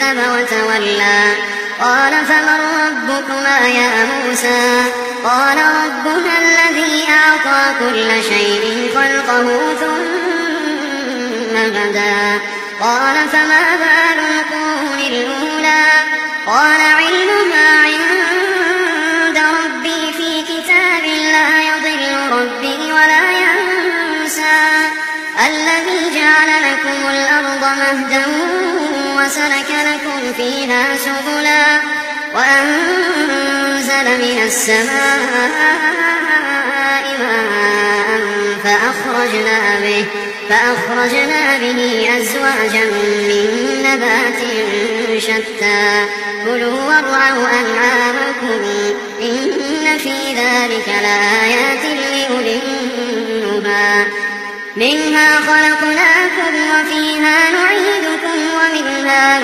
كذب وتولى قال فمن ربكما يا موسى قال ربنا الذي أعطى كل شيء خلقه ثم هدى قال فما بال القرون الأولى قال علمها عند ربي في كتاب لا يضل ربي ولا ينسى الذي جعل لكم الأرض مهدا وسلك لكم فيها سبلا وأنزل من السماء ماء فأخرجنا به أزواجا من نبات شتى كلوا وارعوا أنعامكم إن في ذلك لآيات لأولي النهى منها خلقناكم وفيها نعيدكم ومنها